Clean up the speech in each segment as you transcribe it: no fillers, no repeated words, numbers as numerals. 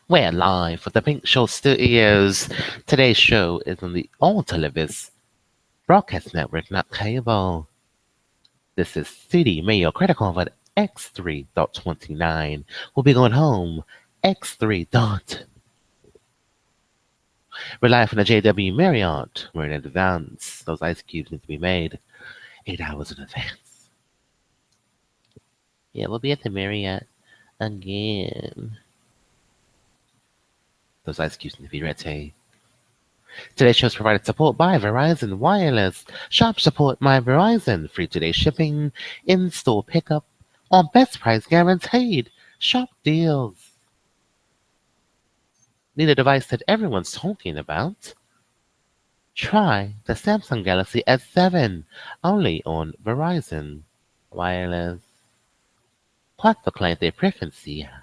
We're live from the Pink Show Studios. Today's show is on the All Televis Broadcast Network, not cable. This is CDMAYORKREDITCardvardX3.2. X3.29. We'll be going home. X3 dot. We're live from the JW Marriott. We're in advance. Those ice cubes need to be made 8 hours in advance. Yeah, we'll be at the Marriott again. Those ice cubes need to be ready. Today's show is provided support by Verizon Wireless. Shop support my Verizon. Free today shipping, in-store pickup, on best price guaranteed. Shop deals. Need a device that everyone's talking about? Try the Samsung Galaxy S7, only on Verizon Wireless. Quattro cliente preferencia.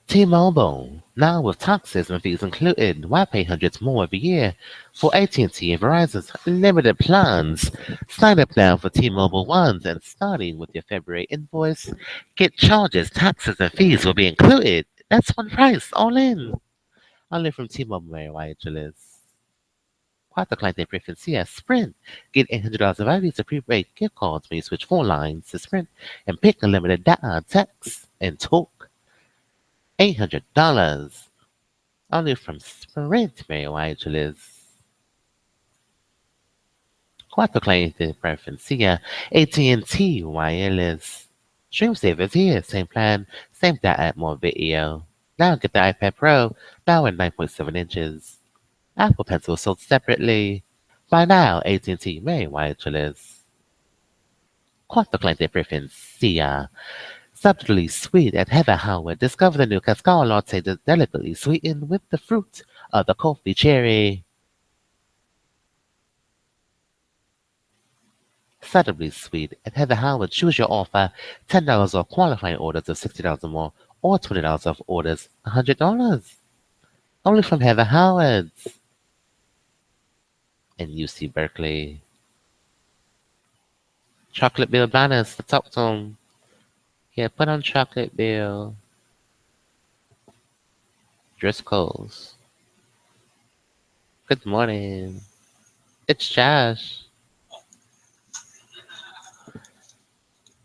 T-Mobile, now with taxes and fees included. Why pay hundreds more every year for AT&T and Verizon's limited plans? Sign up now for T-Mobile Ones, and starting with your February invoice, get charges, taxes, and fees will be included. That's one price, all in. Only from T-Mobile, MerriweatherA.Law. Quattro cliente preferencia. Sprint. Get $800 of Visa prepaid gift cards when you switch phone lines to Sprint and pick unlimited data, text, and talk. $800 only from Sprint, MerriweatherA.Law. Quattro cliente preferencia. AT&T Wireless. Stream savers here. Same plan, same data, more video. Now get the iPad Pro, now in 9.7 inches. Apple Pencil sold separately. By now, AT&T MerriweatherA.Law. Quattro cliente preferencia. Subtly sweet at Heather Howard. Discover the new Cascade latte that's delicately sweetened with the fruit of the coffee cherry. Subtly sweet at Heather Howard. Choose your offer. $10 off qualifying orders of $60 or more, or $20 off orders $100. Only from Heather Howard's in UC Berkeley. Chocolate Bill banners. Talk to them. Yeah, put on Chocolate Bill. Driscoll's. Good morning. It's Josh.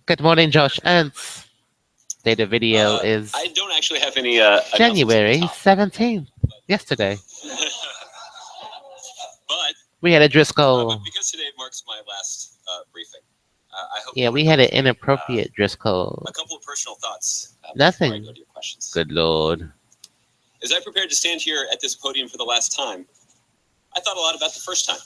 Good morning, Josh Ents. Date of video is I don't actually have any January 17th. Yesterday. But We had a Driscoll. because today marks my last briefing, I hope. Yeah, we had an inappropriate Driscoll. A couple of personal thoughts. Nothing. Before I go to your questions. Good Lord. As I prepared to stand here at this podium for the last time, I thought a lot about the first time.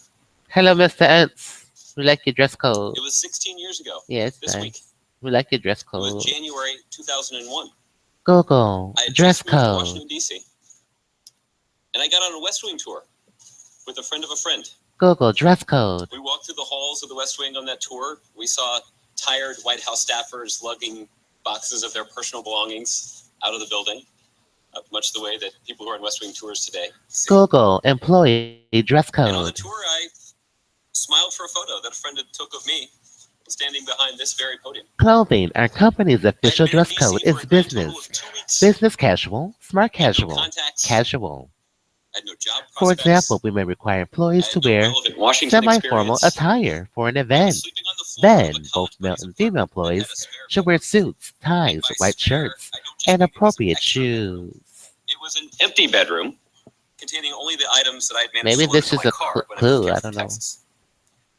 Hello, Mr. Ents. We like your dress code. It was 16 years ago. Yes, this nice. week. We like your dress It code. was January 2001. Google. I had Dress just moved to code. Washington, D.C. And I got on a West Wing tour with a friend of a friend. Google. Dress code. We walked through the halls of the West Wing on that tour. We saw tired White House staffers lugging boxes of their personal belongings out of the building, much the way that people who are on West Wing tours today see. Google. Employee dress And on the code. tour, I smiled for a photo that a friend had took of me standing behind this very podium. Clothing. Our company's official I had been in dress code DC is for a grand total business. of 2 weeks. Business casual, smart I had no casual, contacts. casual. I had no job For prospects. example, we may require I employees to had no wear relevant Washington semi-formal experience. attire for an I event. was sleeping on the floor of Then, a both college male buddy's and female apartment that had employees a spare should wear bedroom. suits, And ties, by white spare, shirts, I don't just and mean it was an appropriate extra bedroom. shoes. It was an empty bedroom containing only the items that I had managed Maybe to load this into is my a car when I moved clue. here I from don't know. Texas.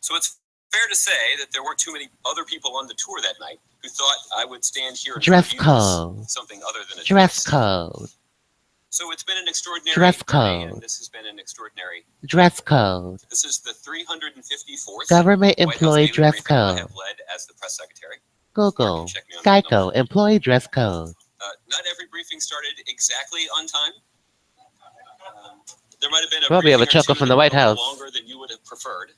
So it's fair to say that there weren't too many other people on the tour that night who thought I would stand here and Dress review this code. something other than a Dress dress. code. So it's been an extraordinary Dress journey, code. and this has been an extraordinary. Dress code. This is the 354th Government White House employee daily dress briefing I code. have led as the press secretary. Mark can Google. check me on that number. Geico. Employee dress code. Not every briefing started exactly on time. There might have been a Well, we have a briefing or chuckle two from that the White went a little House. longer than you would have preferred.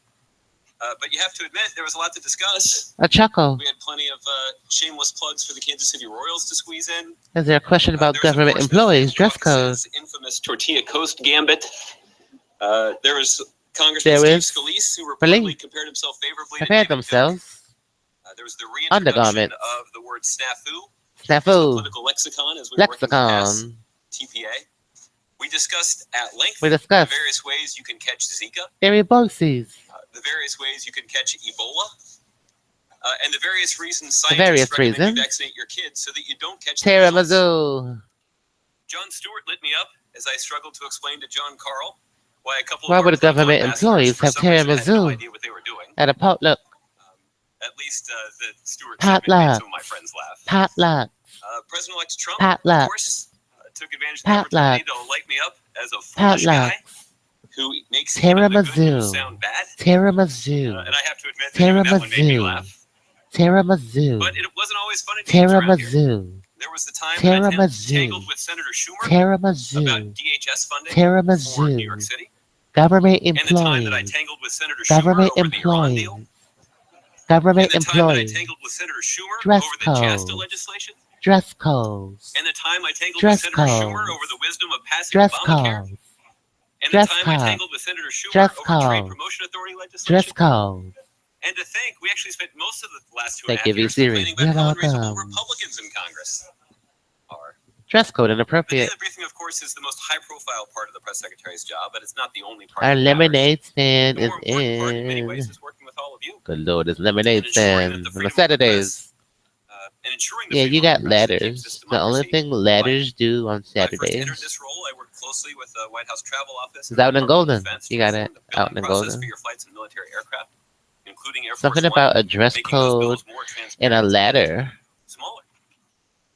But you have to admit, there was a lot to discuss. A chuckle. We had plenty of shameless plugs for the Kansas City Royals to squeeze in. Is there a question about There's, of government course, the employees dress code? caucus's infamous Tortilla Coast gambit. There was Congressman There Steve is Scalise, who Believe. reportedly compared himself favorably to Prepared David Duke. themselves. There was the reintroduction Undergarments. of the word snafu. Snafu. Political lexicon as we were working to pass Lexicon. TPA. We discussed at length We the discussed various ways you can catch Zika, Eriboxes. the various ways you can catch Ebola, and the various reasons The scientists various recommend reasons. you vaccinate your kids so that you don't catch the measles. Tiramisu. John Stewart lit me up as I struggled to explain to John Carl why a couple Why of our would political government ambassadors employees for have some reason had no tiramisu idea what they were doing. at a potluck? At least the Stewart segment made Potluck. some of my friends laugh. Potluck. President-elect Trump, Potluck. of course, took advantage of the opportunity to light me up as a foolish Potluck. guy who makes even the good news Tiramisu. sound bad. Tiramisu. And I have to admit that even that one made me Tiramisu. laugh. Tiramisu. But it wasn't always fun and games around here. Tiramisu. There was the time that I Tiramisu. tangled with Senator Schumer Tiramisu. about DHS funding for New Tiramisu. York City, Government and the time that I employees. tangled with Senator Schumer Government over the Iran deal, employees. and Government the time that I employees. tangled with Senator Schumer Dress over the JASTA codes. legislation, Dress codes. and the time I tangled Dress with Senator codes. Schumer over the wisdom of passing Dress Obamacare, codes. and Dress the time I codes. tangled with Senator Schumer Dress over Trade codes. Promotion Authority Dress legislation. codes. And to think, we actually spent most of the last 2.5 Thank you, years V-Series. complaining about how You're unreasonable welcome. Republicans in Congress are. Dress code The inappropriate. daily briefing, of course, is the most high-profile part of the press secretary's job, but it's not the only part Our that matters. lemonade stand The is more important part, in many ways, in. is working with all of you Good lord, it's lemonade and ensuring stand that the on freedom the of the Saturdays. press, and ensuring the Yeah, freedom you of the got press that keeps this ladders. The only democracy thing alive. ladders do on When I first entered Saturdays this role, I worked closely with the White House Travel Office is and the out in Department of Golden. Defense You to got reform it the out billing in process Golden. for your flights in military aircraft, including Air Something Force One, about a dress making those code bills more and a transparent ladder. and smaller.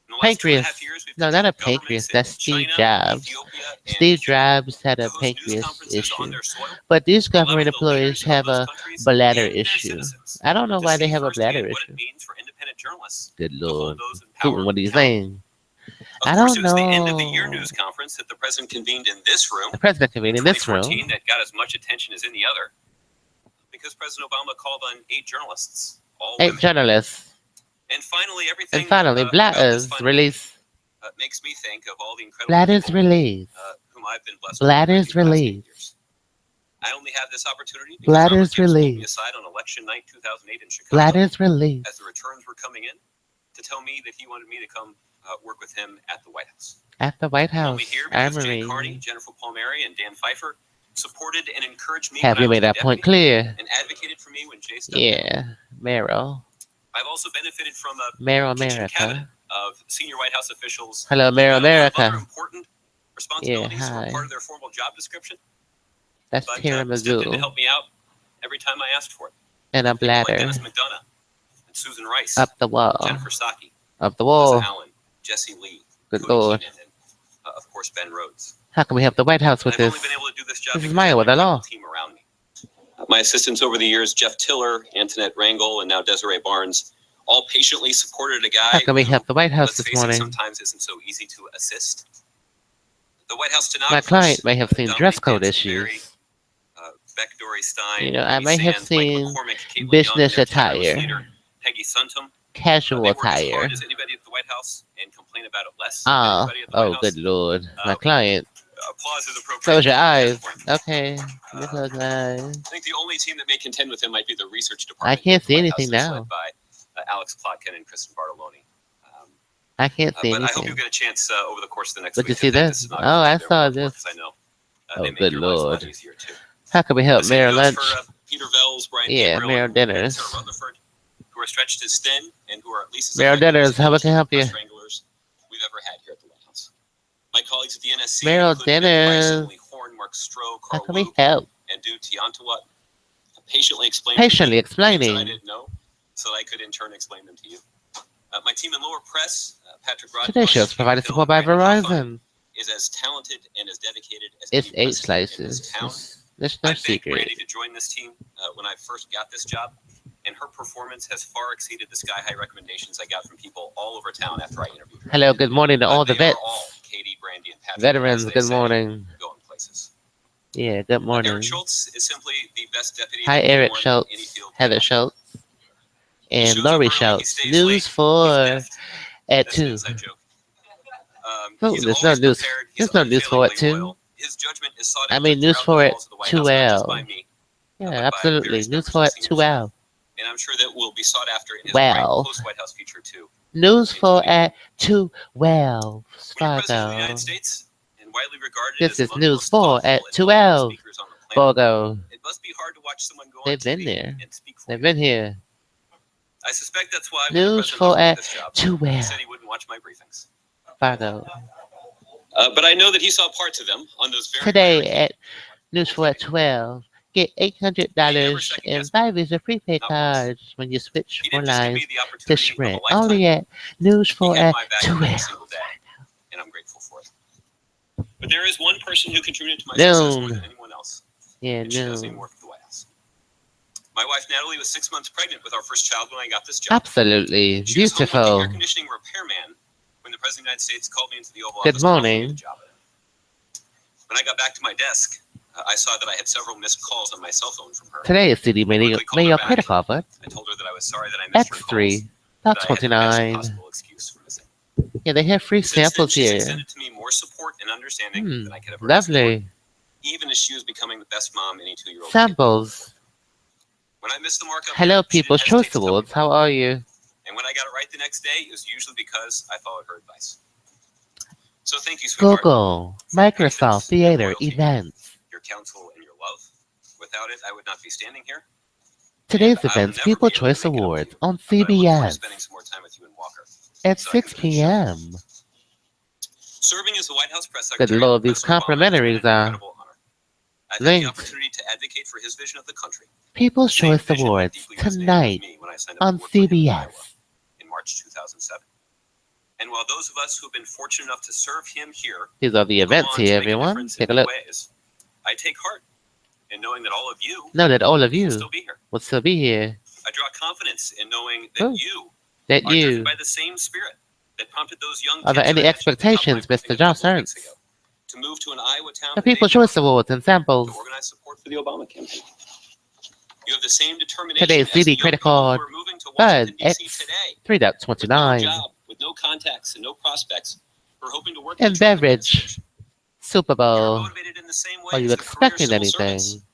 In the last 2.5 Pancreas. years, we've No, not a controlled pancreas. governments in That's Steve China, Jobs. Ethiopia, and Steve Cuba Jobs had to a host news pancreas conferences on issue. their soil, But these allowing government the employees leaders of have those a countries bladder and their issue. citizens I don't know to why they see have a bladder firsthand what issue. it means for independent journalists Good to hold lord. those in power Putin, what are you accountable. saying? Of I course, don't it was the end of the year know. news conference that the president convened in this room The president in convened in this 2014 room. that got as much attention as any other because President Obama called on 8 journalists, all 8 women. journalists. And finally, And everything finally, about this Blatters final release. week makes me think of all the incredible Blatters people release. whom I've been blessed with Blatters these last 8 release. years. I only have this opportunity because Robert Blatters Gibbs pulled me release. aside on election night 2008 in Chicago Blatters release. as the returns were coming in to tell me that he wanted me to come work with him at the White House. At the White I'm House only here because Jay Carney, Armory. Jennifer Palmieri, and Dan Pfeiffer supported and encouraged me Have when I you was made a that point deputy clear? and advocated for me when Jay stepped down. Yeah. Merrill. I've also benefited from a Merrill kitchen cabinet America. of senior White House officials Hello, who Merrill had a lot of other America. important responsibilities that were hi. part of their formal job description, That's but stepped in to tiramisu help me out every time I asked for it. and a People like bladder Dennis McDonough and Susan Rice, up the wall. Jennifer Psaki, Up the Liza wall. Allen, Jesse Lee, Good Cody lord. Keenan, and of course Ben Rhodes. How can we help the White House with I've only this? been able to do this job This is because I have an MerriweatherA.Law. incredible team around me. My assistants over the years, Jeff Tiller, Antoinette Rangel, and now Desiree Barnes, all patiently supported a guy How can we who, help the White House let's this face it, morning? sometimes isn't so easy to assist. The White House My stenographers, client may have seen Dominique dress code Dansenberry, issues. Beck Dory Stein, You know, I Amy may have Sands, Mike seen McCormick, Caitlin Young, business and their tireless attire, leader, Peggy Suntum. casual They work as attire. hard as anybody at the White House and complain about it less than anybody at the White Oh, House. good lord. My Uh, client. Applause is appropriate. Close your eyes. Point. Okay. You close my eyes. I think the only team that may contend with him might be the research I department. can't at the see White anything House that's now. led by Alex Plotkin and Kristen Bartoloni. I can't see But I hope anything. you'll get a chance over the course of the next Did week you to see thank the this? stenographers Oh, I for their saw hard work, this. 'cause I know Oh, they make good your lives a lot lord. easier too. How can we help The same Mayor goes Lunch? for Peter Vels, Brian Yeah, Gabriel, Mayor and Dinners. Sarah Rutherford, who are stretched as thin and who are at least as Mayor effective Dinners, as how we can help you? press wranglers we've ever had here at the White House. My colleagues at the NSC, Mayor including Nick Price, Dinners. Emily Horn, Mark Stroh, How Carl can we Wu, help? and Du Tiantawat, patiently explained Patiently things that I explaining. didn't know, so that I could in turn explain them to you. My team in lower press, Patrick Rodgers, Today's show is provided support by Verizon. is as talented and as dedicated as It's any 8 president in this slices. town. There's no I begged secret. Brandy to join this team when I first got this job, and her performance has far exceeded the sky-high recommendations I got from people all over town after I interviewed her. Hello, good morning to all the They are vets. all Katie, Brandy, and Patrick, Veterans, as they good say, morning. going places. Yeah, good morning. Eric Schultz is simply the best deputy. Hi, that Eric anyone in Schultz, any field can Heather have. Schultz, He and shows up Lori early, he Schultz. stays News late, he's for deft. at That's an 2. inside joke. Oh, He's there's no always news. prepared, he's There's no news for it, unfailingly too. loyal. His judgment is sought I after mean, news throughout for the it, halls of the White House, not just 2L. by me, Yeah, but by absolutely. various News members for of it, the senior staff. 2L. and I'm sure that will be sought after in his Well. post-White House future too. News for at 2:12. When you're president of the United Fargo. States and widely regarded This as is among the news most 4 thoughtful at and knowledgeable 12. speakers on the planet, Fargo. it must be hard to watch someone go on They've been TV there. and speak for They've you. been here. I suspect that's why when the News president 4 offered me at this job, 12. he said he wouldn't watch my briefings. Fargo. But I know that he saw parts of them on those very Today rare at News 4 at 12. Get $800 and 5 Visa prepaid cards when you switch He for didn't just give lines me the to opportunity of a Sprint. lifetime. Only at News He 4 had at my back every 12. single day, and I'm grateful for it. But there is one person who contributed to my success more than anyone else. Yeah, and she doesn't even work at the White House. My wife Natalie was 6 months pregnant with our first child when I got this job. Absolutely She was home working beautiful. air conditioning repairman when the President of the United States called me into the Oval Good Office. to offer me morning. the job. When I got back to my desk, I saw that I had several missed calls on my cell phone from her. Today is CDMAYORKREDITCardvardX3.2. I told her that I was sorry that I missed her calls. That I had the best possible excuse for missing. Yeah, they have free Since then, samples she's here. extended to me more support and understanding than I could ever ask for, Lovely. even as she was becoming the best mom any 2-year-old Samples. When I missed the mark up Hello, here, she didn't People's hesitate Choice to tell me Awards. about How it. are you? And when I got it right the next day, it was usually because I followed her advice. So thank you, sweetheart. Google, for your Microsoft patience and Theater, loyalty, events. your counsel and your love. Without it, I would not be standing here. Today's And I will events, never People's be able to Choice make it up to Awards you. on But I look forward to CBS spending some more time with you in Walker. at so I can 6 finish up. p.m. Serving as the White House press Good secretary, Lord, these President Obama has been complimentaries an are incredible honor. I've had the linked. opportunity to advocate for his vision of the country. People's The same Choice vision that Awards deeply resonated with tonight me when I signed up on to work for him in Iowa CBS. in March 2007. And while those of us who have been fortunate enough to serve him here These are the will go events on here, to make a everyone. difference in Take a many look. ways, I take heart in knowing that all of you Know that all of will you still be here. will still be here. I draw confidence in knowing that Ooh. you That are driven you. by the same spirit that prompted those young Are there kids any that I mentioned at the top of my expectations, briefing Mr. a couple Josh of weeks Ernst? ago to move to an Iowa town The that they People's grew up Choice Awards and samples. to organize support for the Obama campaign. You have the same determination Today's as CD the young credit people who card are moving to Bud Washington, D.C. today with no 3.29 job, with no contacts, and no prospects, who are hoping to work in and the Trump beverage administration. Super You're Bowl. motivated in the same way Are you as the career expecting civil anything? servants,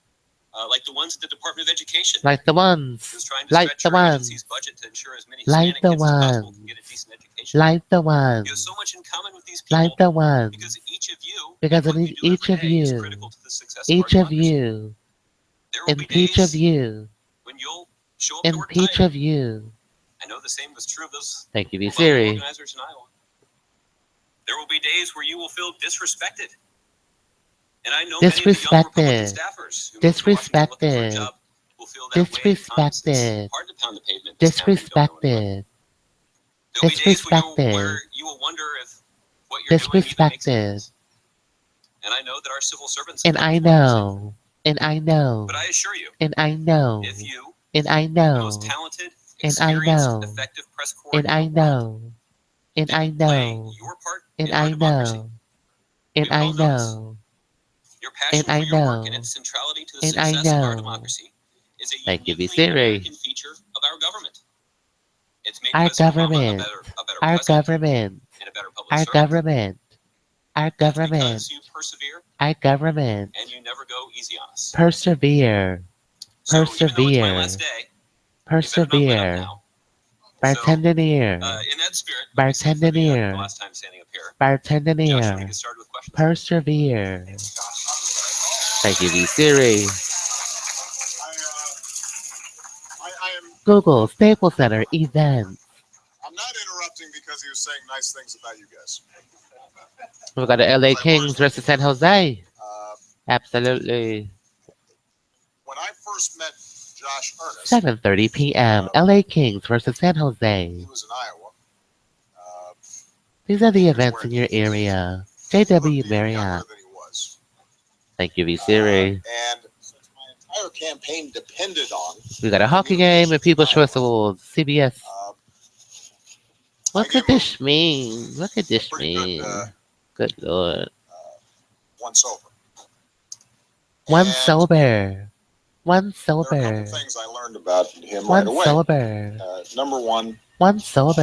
like the ones at the Department of Education, Like the ones. who's trying to Like stretch the your ones. agency's budget to ensure as many Like Hispanic the kids as possible ones. can get a decent education. Like the You have ones. so much in common with these people Like the ones. because each of you, Because and in what you do each every of day is you. critical to the success of our Each of democracy. you. There will In be each of days you. when you'll show up to In work each tired. of you. I know the same was true of those Thank you, Obama Siri. organizers in Iowa. There will be days where you will feel disrespected. And I know many of the young Republican Disrespected. staffers who moved to Washington looking for a Disrespected. job will feel that way at times. It's Disrespected. hard to pound the pavement discounting and don't know anyone. Disrespected. There'll be days where Disrespected. you will wonder if what you're doing even makes Disrespected. sense. And I know that our civil servants And I know. And I know. But I assure you, And I know. if you, And I the know. most talented, And I experienced, know. effective press corps And in I the world, know. And I didn't play know. your part And in our I democracy, know. And we would I all notice. know. Your passion And for I your work and know. its centrality to the And I success of our know. democracy is a Thank you, uniquely Siri. American feature of our government. It's made Our President Obama government. a better Our president government. and a better public Our servant. government. Our It's government. because you persevere Our government. and you never go easy on us. Persevere. So even though it's my Persevere. last day, you better not let up Persevere. now. Bartendeneer. In that spirit, let me say for the last time standing up here, Josh, we're going to Bartendeneer. get started with questions. Persevere. Thank you, Siri. I am. Google Staples Center events. I'm not interrupting because he was saying nice things about you guys. We've got the LA Kings versus San Jose. Absolutely. When I first met Josh Ernest, 7:30 p.m. LA Kings versus San Jose. he was in Iowa. These are the events in your area. JW Marriott. Younger than he was. Thank you, Siri. And since my entire campaign depended on. We got a hockey game and People's Choice Awards. CBS. What could this mean? What could this mean? Good Lord. One sober. One And sober. One There are a sober. couple things I learned about him One right away. sober. Number one, One sober.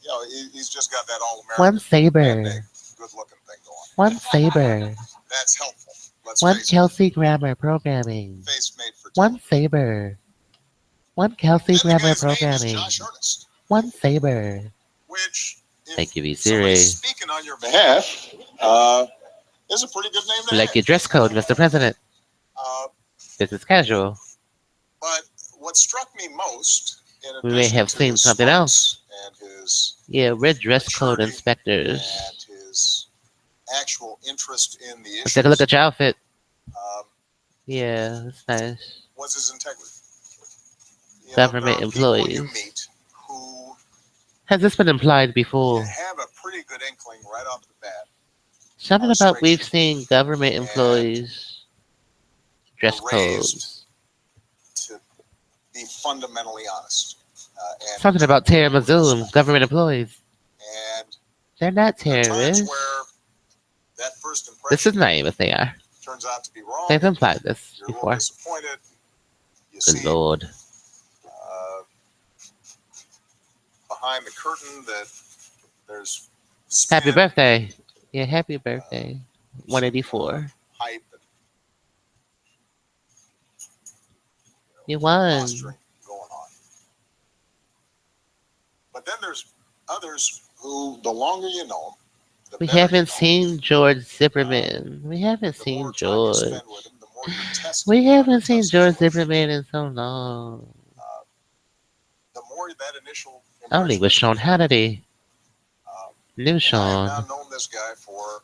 you know, he's just got that all-American, One saber. good-looking thing going. One saber. That's helpful. Let's One face it. Kelsey Grammer programming. Face made for One television. saber. One Kelsey And the grammar guy's name is programming. Josh Ernest, One Saber. which, if Thank you, V somebody's Siri. speaking on your behalf, is a pretty good name to We like have. your dress code, Mr. President. Uh, Business casual. but what struck me most, in We may addition have to seen his something else. smarts and his Yeah, we're dress code maturity inspectors. and his actual interest in the Let's take a look issues, at your outfit. um, Yeah, that's nice. was his integrity. You know, Government there are people you employees. meet who Has this been implied you before? have a pretty good inkling right off the bat Something are about straight we've shooters seen government and employees dress were raised codes. to be fundamentally honest and Something about treat people with Terrorism, respect. government employees. And They're not there are times terrorists. where that first This is impression not if they are. turns out to be wrong. They've implied this You're a little before. disappointed. You Good see lord. behind the curtain that there's Happy spin, birthday. Yeah, happy birthday. 184. hype, and You won. posturing going on. But then there's others who, the longer you know them, the We better you haven't know seen George Zipperman. We haven't them. The seen more time you George. spend with them, the more you test We them, haven't seen test George them. Zipperman in so long. The more that initial Only impression with Sean Hannity. New and I Sean. have now known this guy for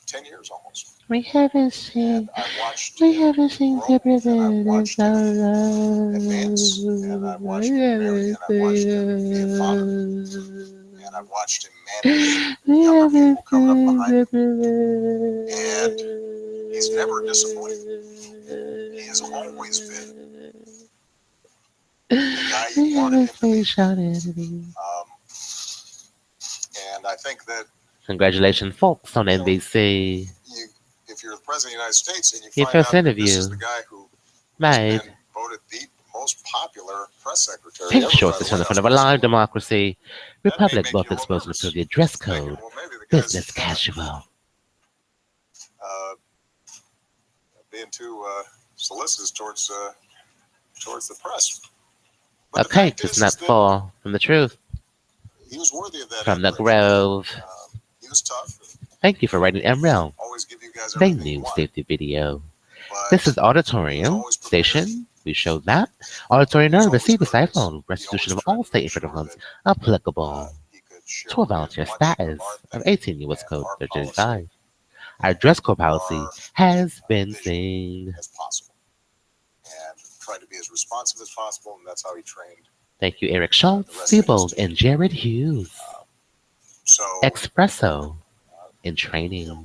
10 years almost. We haven't And seen. I've watched We him haven't seen grow, and I've Zipperman in watched so him long. advance, and I've watched We him marry, haven't and I've watched him be a father, seen. and I've watched him manage We younger haven't people coming up seen behind him. Zipperman. And he's never disappointed. He has always been the guy We you wanted haven't him to seen be. Sean Hannity. And I think that Congratulations, folks, on NBC. if you're the president of the United States and you Your find out first that this is interview. the guy who has Made. been voted the most popular press secretary Pink ever shorts by is the from the White front House of a press live corps, democracy. that may Republic make both you a little exposed and nervous. approved your dress Thinking, code. well, maybe the guy's Business casual. being too solicitous towards the press. But the Okay, fact does is not that fall from the truth. he was worthy of that From the admiration. Grove. He was tough. Thank you for writing MRL. Always give you guys They everything you knew want. safety video. But This is he was Auditorium always prepared. Station. We showed that. Auditorium He was none always receive a courteous. phone. He Restitution always of tried all to state make and federal sure funds that applicable he could share to a with you volunteer as much status our of faith 18 U.S. and Code our 1335. policy Our dress code policy our has been vision seen. as possible, and tried to be as responsive as possible, and that's how he trained. Thank you, Eric Schultz, Siebold, and Jared Hughes. So Espresso in you training. know,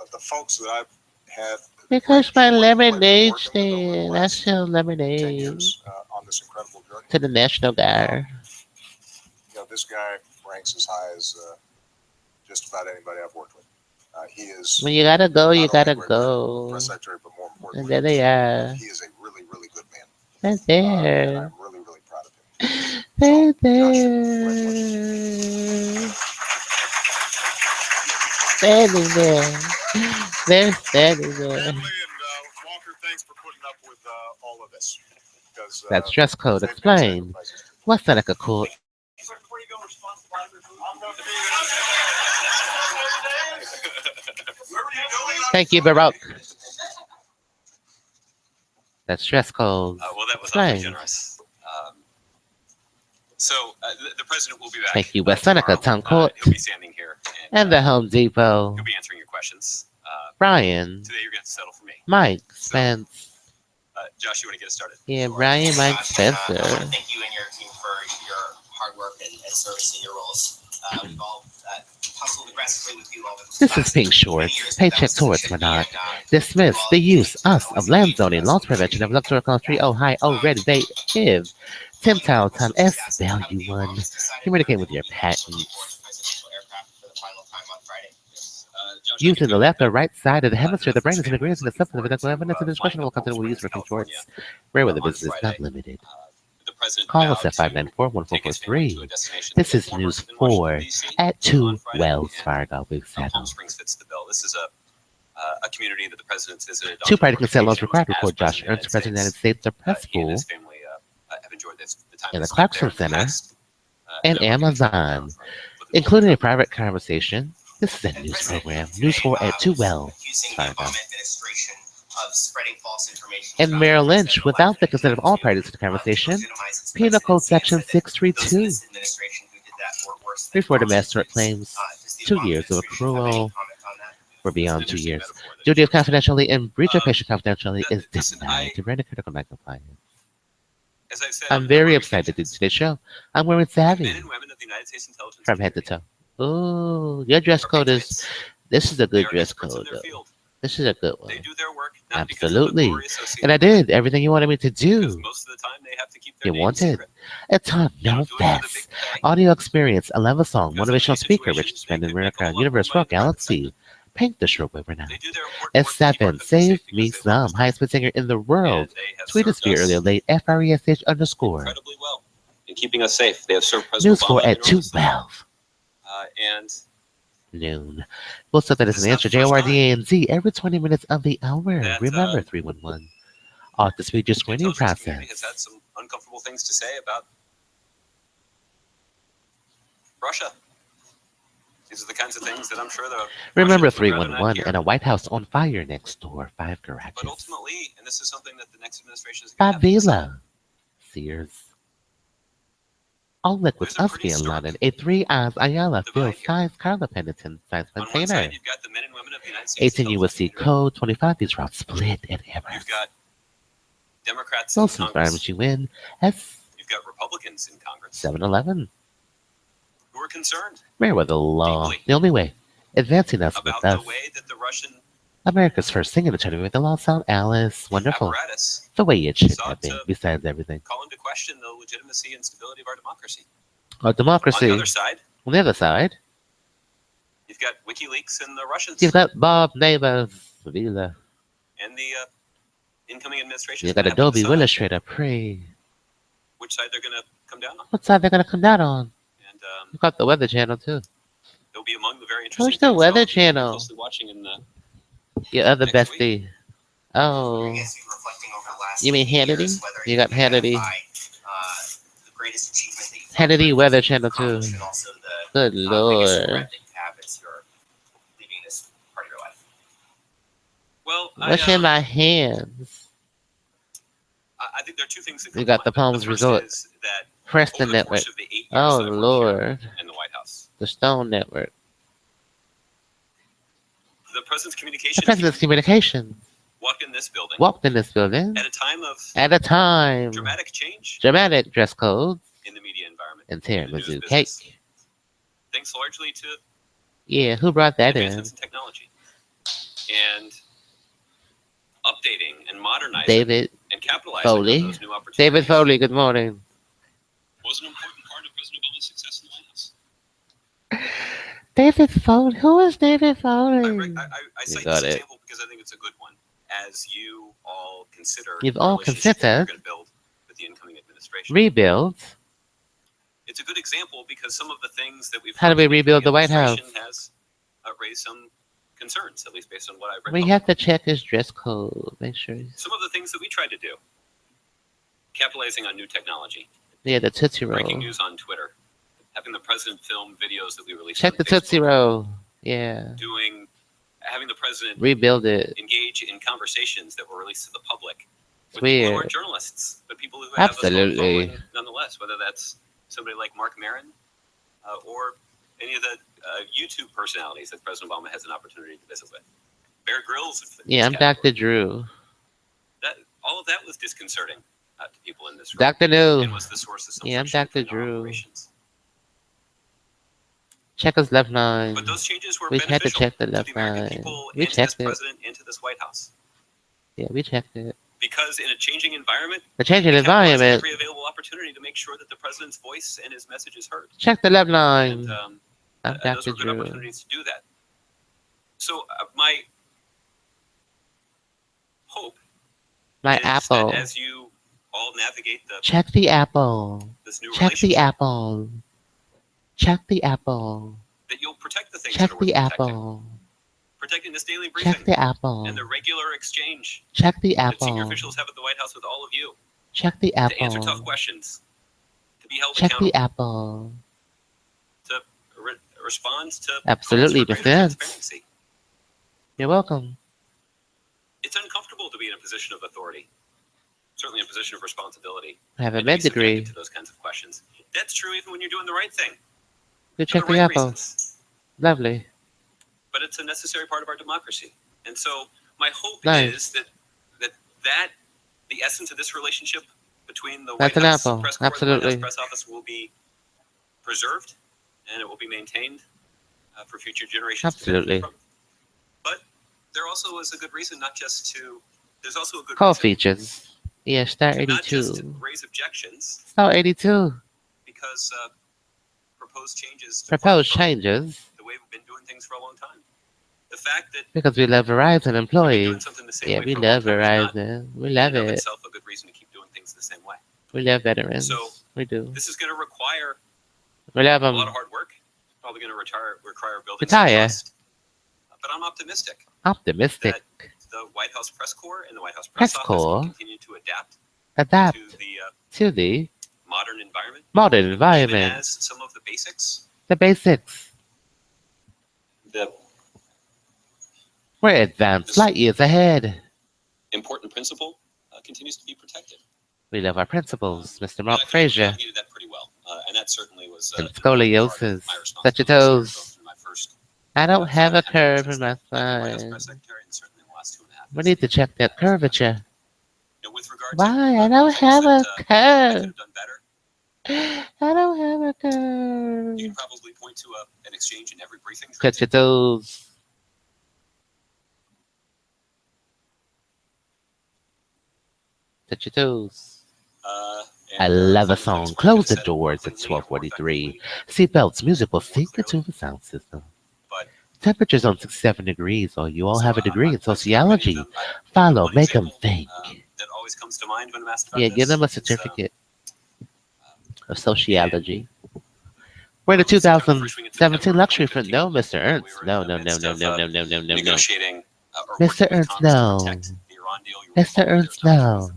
of the folks that I've had Because great my pleasure lemonade working with over the stand, I last sell 10 lemonade years on this incredible journey. to the National Guard. You know, this guy ranks as high as just about anybody I've worked with. He is When you gotta go, you not only a gotta great go. press secretary, but more And importantly, there they are. he is a really, really good man. They're And there. I'm really, really proud of him. They're So, Josh, there. Standing there. They're standing there. Natalie and Walker, thanks for putting up with all of this. Because, That's dress code they've made explained. sacrifices. What's that like a cool? Before you go, responsible I'm going to be Where were you going? Thank you, Baroque. That's dress code. Well, that was awfully explained. generous. So the president will be back. Thank you, West Seneca, tomorrow. Town Court, He'll be standing here, and the Home Depot. he'll be answering your questions. Brian, Today you're going to settle for me. Mike, Spence. Josh, you want to get us started? Yeah, Brian, Mike, I Spencer. want to thank you and your team for your hard work and service in your roles. We've all hustled aggressively with you over the This is Pink many Shorts. years Paycheck without towards solution. Monarch. And, Dismiss the use, us, of land zoning, loss prevention of electoral country, Ohio, Red Bay, IV. Tim Town, Time S, Value One. Communicate with your patent. Using the left or right side of the hemisphere, the brain is an agreement and substance of medical evidence and discretion will consider will use for Pink Shorts. Merriweather business is not limited. The president Call us vowed at to 594-1443. take his family to a destination This that is warmer News than 4 Washington, D.C. at 2 on Friday, Wells and Fargo. Big Palm Saddle. Springs fits the bill. This is a community that the president's visited. Two-party consent laws occasions required as report Josh president Ernst, of President of the United States. States, the press He and school his family have enjoyed the time in they the spent there Clarkson in the Center past. and Amazon, including a private conversation. This is a And news President program. Trump News today, 4 at 2 was well. accusing Sorry, the guys. Obama administration of spreading false information And about Merrill the Lynch, president without the elected consent of all to, parties to the conversation, legitimize its Penal Code presidency, and Section said that those in 632, this administration who did that were worse than before the prostitutes. master claims Does the 2 Obama years of administration have any accrual comment on that? for beyond It's 2 an interesting years. metaphor that Duty of you chose. confidentiality and breach of patient confidentiality is Listen, denied to render critical non-compliance. As I've said, I'm on a very number of excited to do occasions, today's show. I'm wearing men savvy and women of the United States intelligence from head to community toe. Ooh, your dress are code is. patriots. This is a They good are dress experts in code, their though. field. This is a good They one. do their work not because of the Absolutely. glory associated And I with did everything you wanted me to it, because do. most of the time they have to keep their You name wanted. secret. It's on They No don't do it for the Fest. big pay. Audio experience, a love song, Because in many motivational speaker, situations, Richard they Spend in could make a America, whole lot Universe more Rock, money in the private Galaxy. Paint the short wave now. They do their important work to keep our S7, country Save safe Me because they love Some, this highest paid singer in the world. and they have Tweet us served via us earlier late, FRESH underscore. incredibly well in keeping us safe. They have served President News 4 Obama at enormously. 2:12 And noon. We'll set that as This an is answer, not the first time JORDANZ, every 20 minutes of the hour. that Remember, 311. Off the speed your the screening intelligence community has had process. some uncomfortable things to say about Russia. These are the kinds of things that I'm sure the Remember, Russians would rather not 311, hear. and a White House on fire next door, 5 But garages. ultimately, and this is something that the next administration is going to have to decide, Favela, Sears. All liquids There's a us pretty being stark London. A 3 ounce Ayala divide fills here. size Carla Pennington size on one container. side, you've got the men and women of the United States 18 intelligence USC community. code 25. These routes split at You've Everest. got Democrats in Wilson's Congress. Pharmacy win. S You've got Republicans in Congress 711. who are concerned MerriweatherA.Law. Deeply. The only way. Advancing us with about us. the way that the Russian America's first singing to with the law sound Alice. Wonderful. apparatus The way it should sought have been, to besides everything. call into question the legitimacy and stability of our democracy. Our On democracy. the other side, On the other side, you've got WikiLeaks and the Russians you've got Bob Neighbors, Vila. and the incoming administration. You've got Adobe Illustrator, Pre. Which side they're going to come down on. What side they're going to come down on? And You've got the Weather Channel, too. they'll be among the very interesting Who's the things Weather y'all be Channel? closely watching in the Your other Next bestie. Oh. I guess you're reflecting over the last You mean 50 Hannity? years, whether You got can identify, Hannity. The greatest achievement that you've Hannity accomplished, Weather Channel, too. and also the Good biggest Lord. regret that you have as you're leaving this part of your life. well, What's in my hands? I think there are two things that You come got to the mind. Palms first Resort. is that Preston over the Network. course of the 8 years Oh, that I worked Lord. here in the White House, The Stone Network. the President's The communications President's Communications walked in this building walked in this building at a time of at a time. dramatic change Dramatic dress codes in the media environment, and in the news tiramisu business, cake. thanks largely to Yeah, who brought that in? advancements in technology and updating and modernizing David and capitalizing Foley. on those new opportunities. David Foley, good morning. was an important part of President Obama's success in the White House. David Foley? Who is David I Foley? cite got this it. example because I think it's a good one. As you all consider You've the all relationship that considered you're going to build with the incoming administration. Rebuild. It's a good example because some of the things that we've How do heard we from the rebuild the White administration House? has raised some concerns, at least based on what I've read. We publicly. have to check his dress code. Make sure he's... Some of the things that we tried to do, capitalizing on new technology, Yeah, the Tootsie Roll. breaking news on Twitter, having the president film videos that we released. Check on the Facebook, Tootsie Roll. Yeah. having the president Rebuild it. engage in conversations that were released to the public with Weird. people who aren't journalists, but people who have a strong Absolutely. following nonetheless, whether that's somebody like Mark Maron or any of the YouTube personalities that President Obama has an opportunity to visit with. Bear Grylls. if Yeah, I'm it's Dr. category. Drew. All of that was disconcerting to people in this room. Dr. New. And was the source of some Yeah, I'm friction Dr. in our Drew. operations. Check us left line. But those changes were We had to beneficial check the to left the American line. people We and to this checked it. president and to this White House. Yeah, we checked it. Because in a changing environment, The changing we capitalize on environment. every available opportunity to make sure that the president's voice and his message is heard. Check the left And line. I'm those Dr. were good Drew. opportunities to do that. So my hope My is apple. that as you all navigate Check the apple. this new Check the relationship, apple. Check the apple. that you'll protect the things Check that are worth the protecting. apple. protecting this daily briefing Check the apple. and the regular exchange Check the that senior apple. officials have at the White House with all of you Check the to answer tough apple. questions, to be held Check the accountable, apple. to respond to Absolutely, calls for Mr. greater Ernst. transparency. You're welcome. It's uncomfortable to be in a position of authority, certainly a position of responsibility. I have a and to be med degree. subjected to those kinds of questions. That's true even when you're doing the right thing, You for check the the right apple. reasons. Lovely. But it's a necessary part of our democracy. And so my hope Nice. is that the essence of this relationship between the That's White an House apple. press corps and the White House Absolutely. press office will be preserved and it will be maintained for future generations. to benefit Absolutely. from. But there also is a good reason not just to. There's also a good Call reason features. Yeah, star to not just 82. raise objections Star 82. because proposed changes depart Proposed from changes. the way we've been doing things for a long time. The fact that Because we love Verizon we've been doing employees. something the same Yeah, way we for a long love time is not Verizon. We in love and of it. itself a good reason to keep doing things the same way. We love veterans. So, We do. This is going to require We love a lot of them. hard work. Probably going to require building Retire. some trust. But I'm optimistic Optimistic. that the White House press corps and the White House Press press office corps. will continue to adapt Adapt to the to the modern environment, modern even environment. as some of the basics, The basics. the We're advanced light years ahead. important principle continues to be protected. We love our principles, Mr. And Mark I think we Frazier. navigated that pretty well. And that certainly was And an important part of scoliosis. my Touch your responsibility toes. both in my first I don't have a 2.5 curve years in my as the White House spine. press secretary, and certainly in the last 2.5 We years. need to check that curvature. With regard Why? to I don't things have a that I could curve. have done better, I don't have a you curve. can probably point to an exchange in every briefing. for Touch your example. toes. Touch your toes. I love a song. Close the doors at 12:43. Seatbelts, music will sink into the sound system. But Temperatures on 67 degrees, or you all have a degree in sociology. Follow, make them think. That always comes to mind when I'm asked about Yeah, this give them a is, certificate of sociology. We're in the 2017 luxury front. No, Mr. Ernst. No. negotiating Mr. Ernst, no. Mr. Ernst, no.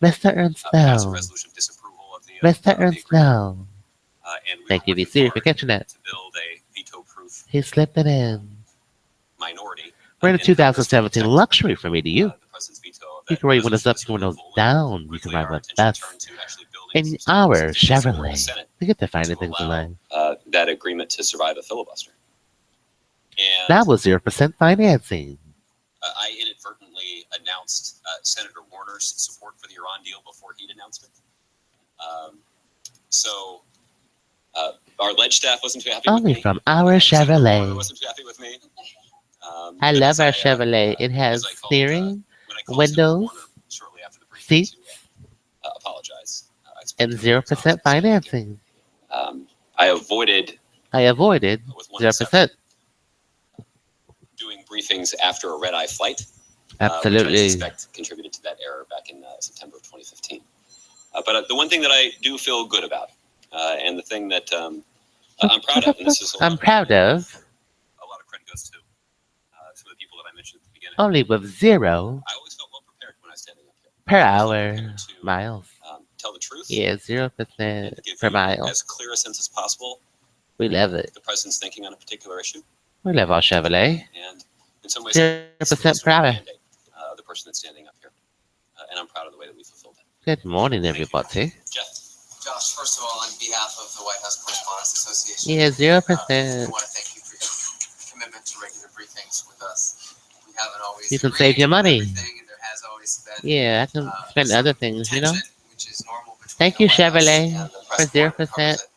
Mr. Ernst, no. Mr. Ernst, no. Thank you, VC, for catching that. To build a veto-proof He slipped it in. minority. We're in the 2017 luxury from me to you. The president's veto of You that can ride windows up, resolution windows is movable, down. You quickly can ride our with attention us. turned to actually building In some our substantive support in the Chevrolet. Senate We get to find to things allow, alive. that agreement to survive a filibuster. And That was 0% financing. I inadvertently announced Senator Warner's support for the Iran deal before he'd announced it. So our ledge staff wasn't too happy Only with me. from our Senator Warner Chevrolet. wasn't too happy with me. I but love as our Chevrolet. It has as I called, steering, when I called Senator windows, Warner shortly after the briefing seats, to apologize. I and explained to him 0% financing. I avoided I avoided with one 0%. doing briefings after a red-eye flight, which Absolutely. I suspect contributed to that error back in September of 2015. But the one thing that I do feel good about, and the thing that I'm proud of, and this is I'm proud of, a lot of credit goes to some of the people that I mentioned at the beginning. only with 0 I always felt well prepared when I was standing up here. per I felt hour prepared to, miles. tell the truth. Yeah, 0% And give per you mile. as clear a sense as possible We love it. the president's thinking on a particular issue. We love our Chevrolet. And in some ways, 0% per hour. mandate, the person that's standing up here. And I'm proud of the way that we fulfilled it. Good morning, everybody. Jeff. Josh, first of all, on behalf of the White House Correspondents Association, Yeah, I 0%. want to thank you for your commitment to regular briefings with us. We haven't always You can agreed save your on money. everything, and there has always been Yeah, I can spend some other things, you know? tension, which is normal between Thank the you, White House Chevrolet, and the for press corps that 0% covers it.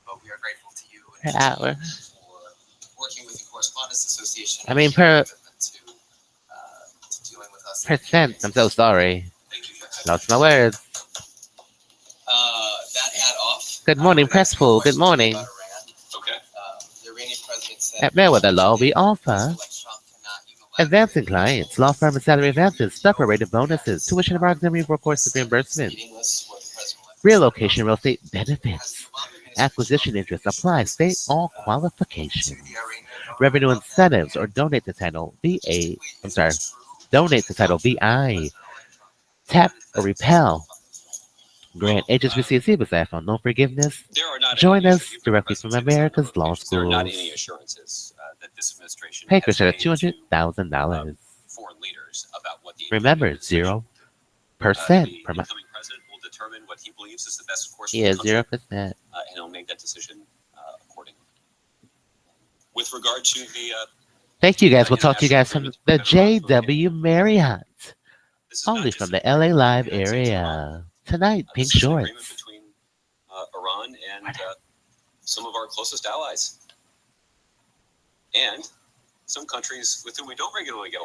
But we are grateful to you per and hour. for working with the Correspondents Association. I mean, and your per commitment to dealing with us. percent. I'm so sorry. Thank you, Jeff. Lost my words. That hat off. Good morning, I'm gonna ask you a Pressful. Good question morning. about Iran. Okay. The Iranian president said At MerriweatherA.Law, we offer Trump cannot unilaterally advancing clients, law firm and salary advances, separated bonuses, tuition and auxiliary courses reimbursement, meeting lists what the president left. relocation real estate benefits, acquisition interest, apply state all qualifications. revenue incentives, or donate to Title VA. I'm sorry, donate to Title VI. Tap or repel. Grant HSBC CBSF on loan forgiveness. There are not Join any, us you've directly requested from to extend America's number of law pages. There are not any schools. assurances that this administration Pay has Chris at made to $200,000. foreign leaders about what the Remember, administration, 0% the from incoming president will determine what he believes is the best course for yeah, the country, 0%. and he'll make that decision accordingly. With regard to the Thank you guys. We'll talk to you guys from the JW Marriott, this is only not from just the an LA agreement Live between the United States and Iran. area. Tonight, pink This is an agreement shorts. between Iran and some of our closest allies, and some countries with whom we don't regularly get